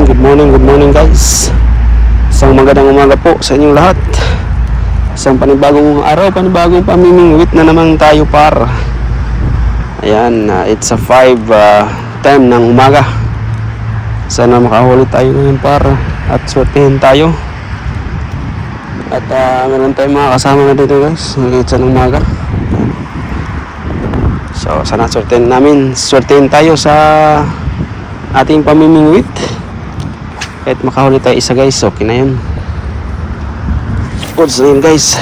good morning guys. Isang magandang umaga po sa inyong lahat. Isang panibagong araw, panibagong pamimingwit na naman tayo par. Ayan, it's a 5 time ng umaga. Sana makahuli tayo ngayon par at swertihin tayo. At meron tayong mga kasama na dito guys, nagkitsa ng umaga. So sana swertihin tayo sa ating pamimingwit. Kahit makahuli tayo isa guys, okay na yun. Goods na yun guys.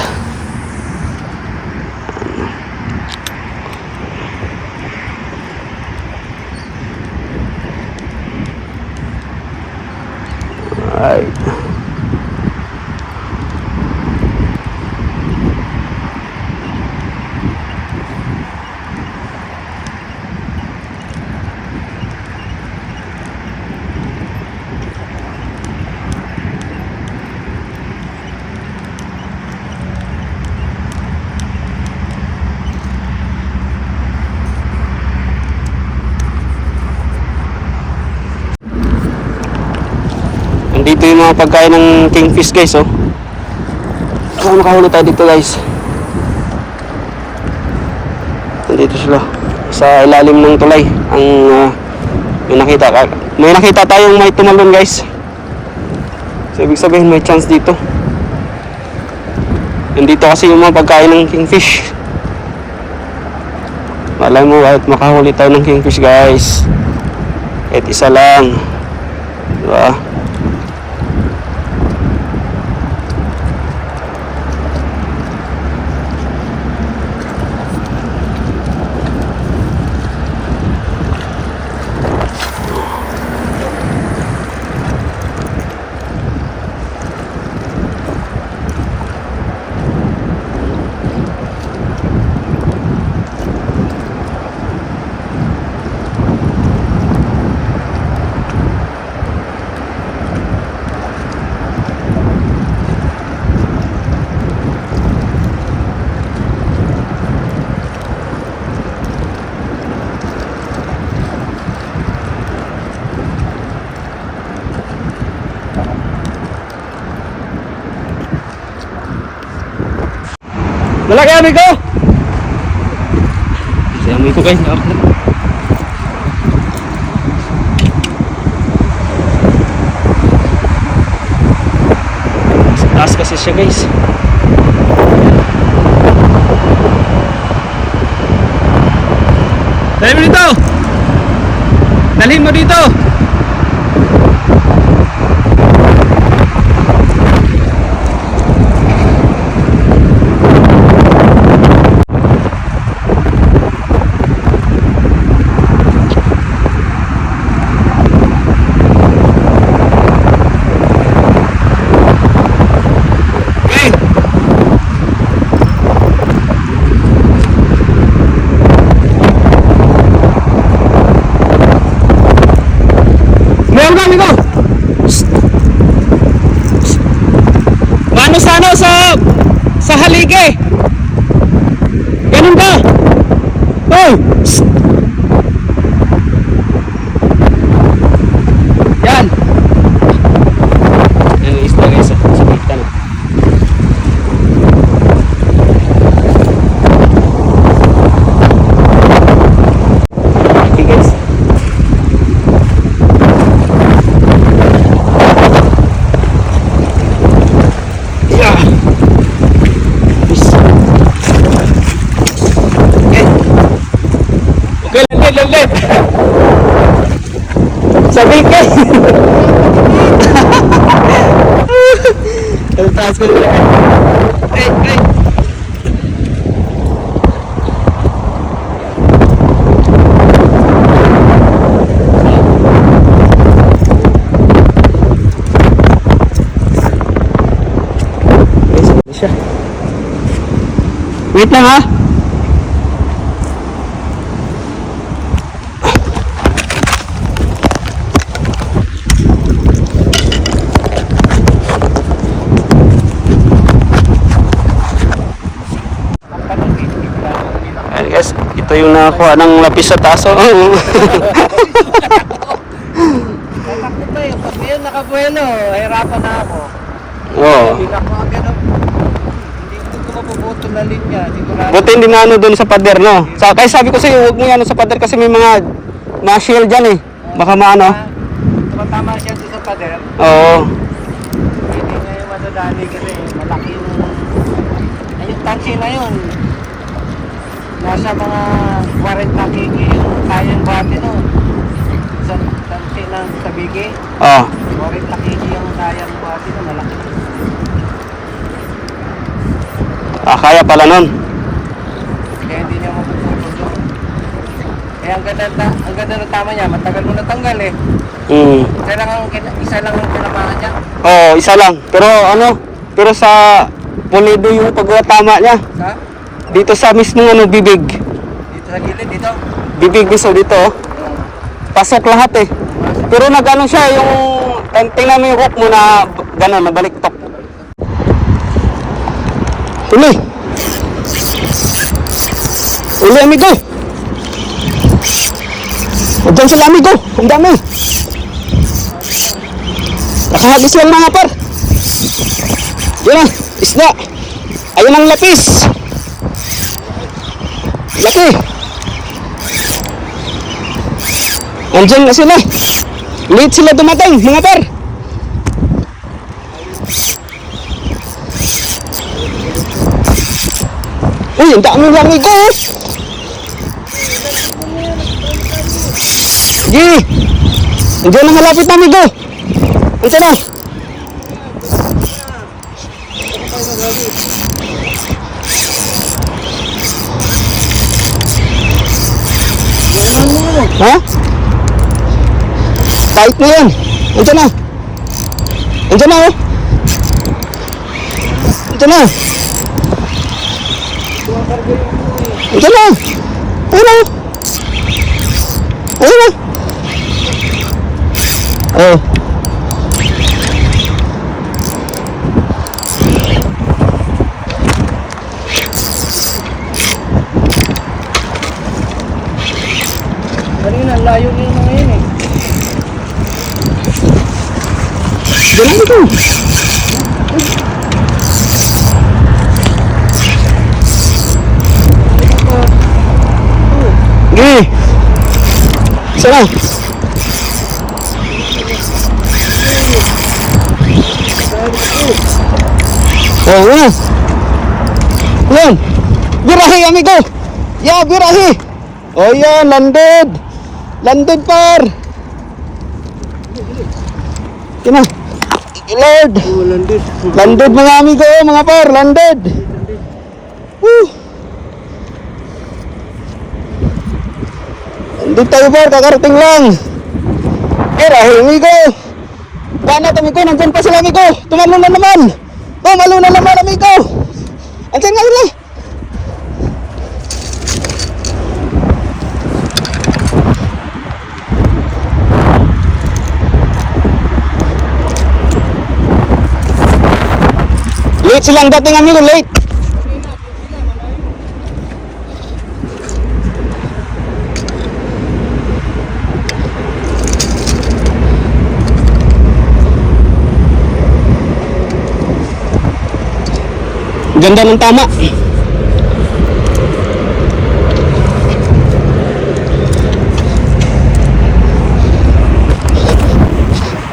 Alright. Dito yung mga pagkain ng kingfish guys, oh. So, nakahuli tayo dito guys. Nandito sila sa ilalim ng tulay. May nakita tayong may tumalon guys. So ibig sabihin may chance dito. Nandito kasi yung mga pagkain ng kingfish. Malay mo kahit makahuli tayo ng kingfish guys. Kahit isa lang, diba? Malaki amigo! Si amigo guys, sa taas kasi siya guys. Dalhin mo dito! Dalhin mo dito! Mano sa haligi. Ganun ba? Oh. Yan. Yan yung isla guys, sa bitan. Okay guys. Lalit. Sabi ka. Ang taas ko nila. Ay. Wait lang ha. Guys, ito yung nakakuha ng lapis sa taso. nakabuelo, hirapan na ako. Oo. Hindi na ako agad. Hindi ko mapuputol na linya. Sigurado. Buti hindi na ano doon sa pader, no? Kaya sabi ko sa'yo, huwag mo yan sa pader kasi may mga na-shield dyan eh. Baka maano. Tumatama siya doon sa pader. Oo. Hindi na yung madadali kasi malaki yung... Ay, yung tansi na yun. Nasa mga 40 kg yung kayang bati nun. Sa tansi ng sabigi. Oo. 40 kg yung kayang bati nun, malaki. Kaya pala nun. Kaya hindi niya mapuputol doon. Kaya ang ganda ng tama niya, matagal mo natanggal eh. Isa lang ang tinamaan niya. Oo, isa lang. Pero ano, pero sa pulido yung pagkatama niya. Sa? Dito sa mismong ano, bibig. Dito sa gilid, dito. Bibig mismo dito, oh. Pasok lahat eh. Pero nag-ano siya, yung tingnan mo yung hook mo na gano'n, nabaliktok. Uli! Uli, amigo! O dyan sila, amigo! Ang dami! Nakahagis lang mga par! Yan na, isda! Ayun ang lapis! Laki! Andiyan na sila! Late sila dumating, mga par! Uy, ang dami lang amigo! Sige! Andiyan na malapit na amigo! Andiyan na! Ha? Tight na yan! Andiyan na! Andiyan na oh! Andiyan na! Andiyan na! Ayun na! Ayun na! Oh. Kanina, layo niyo na ngayon eh. Diyan na ito! Gini! Sana! Oh, yan! Yan! Birahi, amigo! Yeah, birahi! Oh, yan! Landed! Landed, par! Yan na! Lord! Oh, landed. Landed, mga amigo! Mga par! Landed! Woo! Landed tayo, par! Kakarating lang! Birahi, amigo! Banat, amigo! Nandyan pa sila, amigo! Tumalo na naman! Tumalo na naman, amigo! Andyan nga sila! Late silang dating, amigo, late. Ganda ng tama.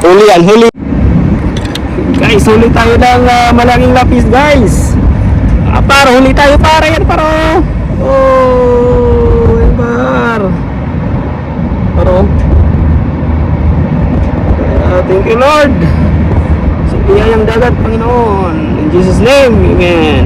Huli yan, huli. Guys, huli tayo ng malaking lapis, guys. Par, huli tayo, para yan, paro. Oh, yan, par. Paro. Thank you, Lord. Sa biyayang dagat, Panginoon. In Jesus' name, amen.